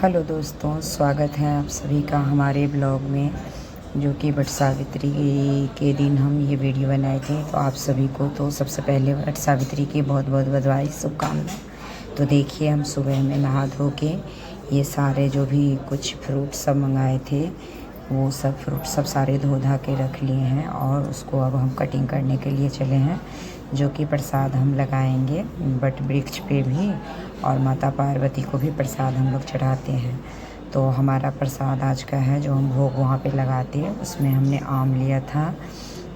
Hello दोस्तों, स्वागत है आप सभी का हमारे ब्लॉग में। जो कि वट सावित्री के दिन हम ये वीडियो बनाए थे। तो आप सभी को तो सबसे पहले वट सावित्री की बहुत बहुत बधाई, शुभकामनाएं। तो देखिए, हम सुबह में नहा धो के ये सारे जो भी कुछ फ्रूट सब मंगाए थे, वो सब फ्रूट सब सारे धो धा के रख लिए हैं और उसको अब हम कटिंग करने के लिए चले हैं। जो कि प्रसाद हम लगाएंगे वट वृक्ष पे भी, और माता पार्वती को भी प्रसाद हम लोग चढ़ाते हैं। तो हमारा प्रसाद आज का है जो हम भोग वहाँ पे लगाते हैं। उसमें हमने आम लिया था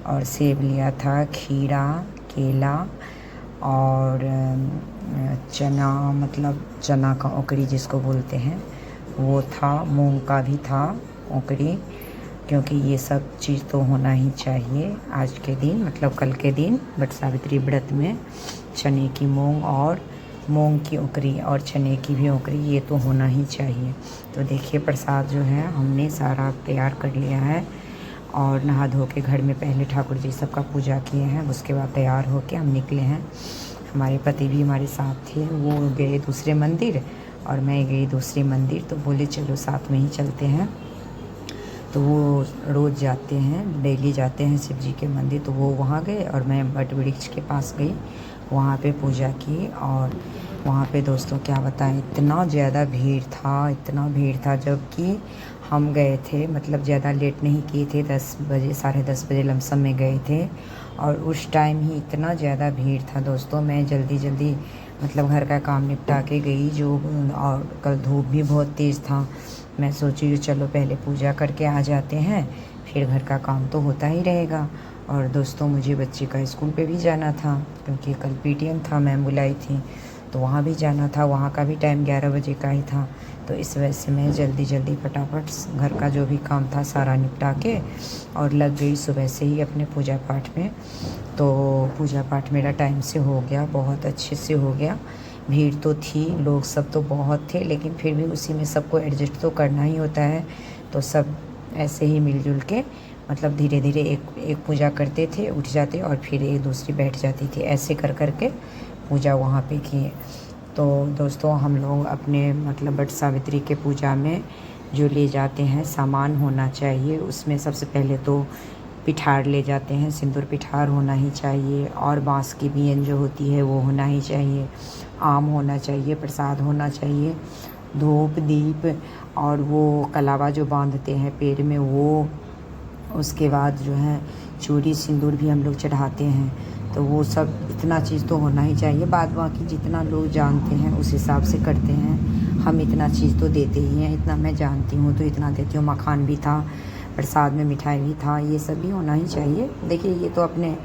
और सेब लिया था, खीरा, केला और चना, मतलब चना का ओकड़ी जिसको बोलते हैं वो था, मूंग का भी था ओकड़ी, क्योंकि ये सब चीज़ तो होना ही चाहिए आज के दिन, मतलब कल के दिन वट सावित्री व्रत में। चने की मूंग और मूंग की ओकरी और चने की भी ओकरी, ये तो होना ही चाहिए। तो देखिए, प्रसाद जो है हमने सारा तैयार कर लिया है और नहा धो के घर में पहले ठाकुर जी सबका पूजा किए हैं। उसके बाद तैयार होके हम निकले हैं। हमारे पति भी हमारे साथ थे, वो गए दूसरे मंदिर और मैं गई दूसरे मंदिर। तो बोले चलो साथ में ही चलते हैं। तो वो रोज़ जाते हैं, डेली जाते हैं शिव जी के मंदिर। तो वो वहाँ गए और मैं वट वृक्ष के पास गई, वहाँ पे पूजा की। और वहाँ पे दोस्तों क्या बताएं, इतना ज़्यादा भीड़ था, इतना भीड़ था। जबकि हम गए थे, मतलब ज़्यादा लेट नहीं किए थे, 10 बजे 10:30 बजे लमसम में गए थे। और उस टाइम ही इतना ज़्यादा भीड़ था दोस्तों। मैं जल्दी जल्दी मतलब घर का काम निपटा के गई, जो और कल धूप भी बहुत तेज़ था। मैं सोची चलो पहले पूजा करके आ जाते हैं, फिर घर का काम तो होता ही रहेगा। और दोस्तों मुझे बच्चे का स्कूल पे भी जाना था, क्योंकि कल पीटीएम था, मैम बुलाई थी, तो वहाँ भी जाना था। वहाँ का भी टाइम 11 बजे का ही था। तो इस वजह से मैं जल्दी जल्दी फटाफट घर का जो भी काम था सारा निपटा के और लग गई सुबह से ही अपने पूजा पाठ में। तो पूजा पाठ मेरा टाइम से हो गया, बहुत अच्छे से हो गया। भीड़ तो थी, लोग सब तो बहुत थे, लेकिन फिर भी उसी में सबको एडजस्ट तो करना ही होता है। तो सब ऐसे ही मिलजुल के, मतलब धीरे धीरे एक पूजा करते थे, उठ जाते और फिर एक दूसरी बैठ जाती थी, ऐसे कर कर के पूजा वहाँ पे किए। तो दोस्तों हम लोग अपने मतलब वट सावित्री के पूजा में जो ले जाते हैं सामान होना चाहिए। उसमें सबसे पहले तो पिठार ले जाते हैं, सिंदूर पिठार होना ही चाहिए, और बांस की बीन जो होती है वो होना ही चाहिए, आम होना चाहिए, प्रसाद होना चाहिए, धूप दीप, और वो कलावा जो बांधते हैं पैर में वो। उसके बाद जो है चूड़ी सिंदूर भी हम लोग चढ़ाते हैं। तो वो सब इतना चीज़ तो होना ही चाहिए। बाद बाकी जितना लोग जानते हैं उस हिसाब से करते हैं। हम इतना चीज़ तो देते ही हैं, इतना मैं जानती हूँ तो इतना देती हूँ। मखान भी था, प्रसाद में मिठाई भी था, ये सब भी होना ही चाहिए। देखिए ये तो अपने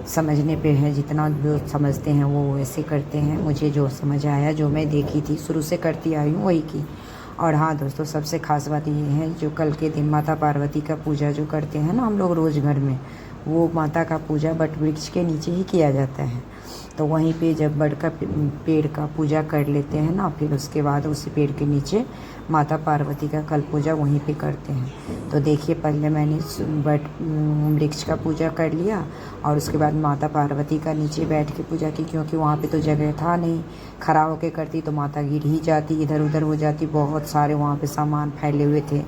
समझने पे है, जितना जो समझते हैं वो वैसे करते हैं। मुझे जो समझ आया, जो मैं देखी थी, शुरू से करती आई हूँ वही की। और हाँ दोस्तों, सबसे ख़ास बात ये है, जो कल के दिन माता पार्वती का पूजा जो करते हैं ना हम लोग रोज़ घर में, वो माता का पूजा वट वृक्ष के नीचे ही किया जाता है। तो वहीं पे जब बड़ का पेड़ का पूजा कर लेते हैं ना, फिर उसके बाद उसी पेड़ के नीचे माता पार्वती का कल पूजा वहीं पे करते हैं। तो देखिए, पहले मैंने वट वृक्ष का पूजा कर लिया और उसके बाद माता पार्वती का नीचे बैठ के पूजा की, क्योंकि वहाँ पे तो जगह था नहीं। खड़ा होके करती तो माता गिर ही जाती, इधर उधर हो जाती। बहुत सारे वहाँ पे सामान फैले हुए थे,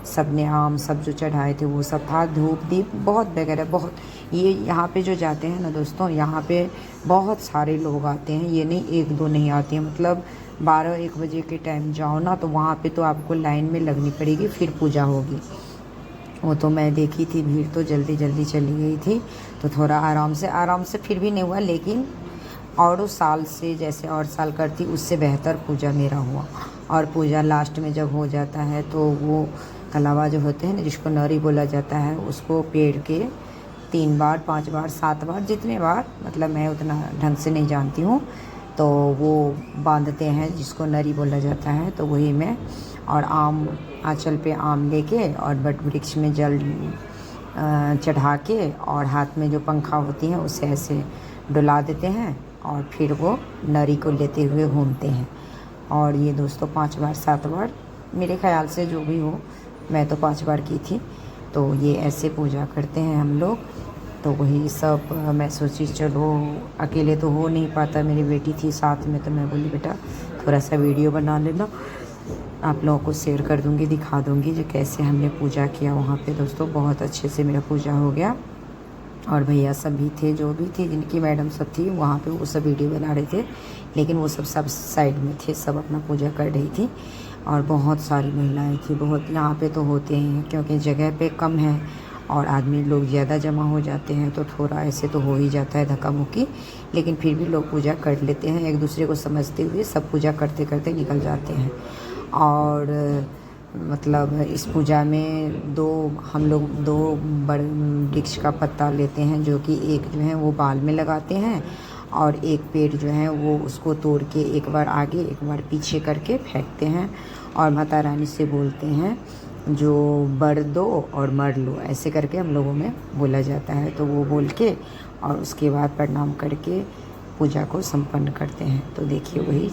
सब ने आम सब जो चढ़ाए थे वो सब था, धूप दीप बहुत वगैरह बहुत। ये यहाँ पे जो जाते हैं ना दोस्तों, यहाँ पे बहुत सारे लोग आते हैं, ये नहीं एक दो नहीं आते हैं। मतलब 12-1 बजे के टाइम जाओ ना, तो वहाँ पे तो आपको लाइन में लगनी पड़ेगी, फिर पूजा होगी। वो तो मैं देखी थी, भीड़ तो जल्दी जल्दी चली गई थी। तो थोड़ा आराम से फिर भी नहीं हुआ, लेकिन और उस साल से जैसे और साल करती उससे बेहतर पूजा मेरा हुआ। और पूजा लास्ट में जब हो जाता है तो वो कलावा जो होते हैं ना, जिसको नौरी बोला जाता है, उसको पेड़ के 3 बार 5 बार 7 बार जितने बार, मतलब मैं उतना ढंग से नहीं जानती हूँ, तो वो बांधते हैं, जिसको नरी बोला जाता है। तो वही मैं और आम, आंचल पे आम लेके और वट वृक्ष में जल चढ़ा के, और हाथ में जो पंखा होती है उसे ऐसे डुला देते हैं और फिर वो नरी को लेते हुए घूमते हैं। और ये दोस्तों 5 बार 7 बार मेरे ख्याल से जो भी हो, मैं तो 5 बार की थी। तो ये ऐसे पूजा करते हैं हम लोग। तो वही सब मैं सोची चलो, अकेले तो हो नहीं पाता, मेरी बेटी थी साथ में, तो मैं बोली बेटा थोड़ा सा वीडियो बना लेना, आप लोगों को शेयर कर दूँगी, दिखा दूँगी जो कैसे हमने पूजा किया वहाँ पे दोस्तों। बहुत अच्छे से मेरा पूजा हो गया और भैया सब भी थे, जो भी थे, जिनकी मैडम सब थी वहाँ पे, वो सब वीडियो बना रहे थे, लेकिन वो सब साइड में थे, सब अपना पूजा कर रही थी। और बहुत सारी महिलाएं थी, बहुत। यहाँ पे तो होते हैं क्योंकि जगह पे कम है और आदमी लोग ज़्यादा जमा हो जाते हैं तो थोड़ा ऐसे तो हो ही जाता है धक्का मुक्की, लेकिन फिर भी लोग पूजा कर लेते हैं, एक दूसरे को समझते हुए सब पूजा करते करते निकल जाते हैं। और मतलब इस पूजा में हम लोग दो बड़े वृक्ष का पत्ता लेते हैं, जो कि एक जो है वो बाल में लगाते हैं और एक पेड़ जो है वो उसको तोड़ के एक बार आगे एक बार पीछे करके फेंकते हैं और माता रानी से बोलते हैं जो बर दो और मर लो, ऐसे करके हम लोगों में बोला जाता है। तो वो बोल के और उसके बाद प्रणाम करके पूजा को संपन्न करते हैं। तो देखिए वही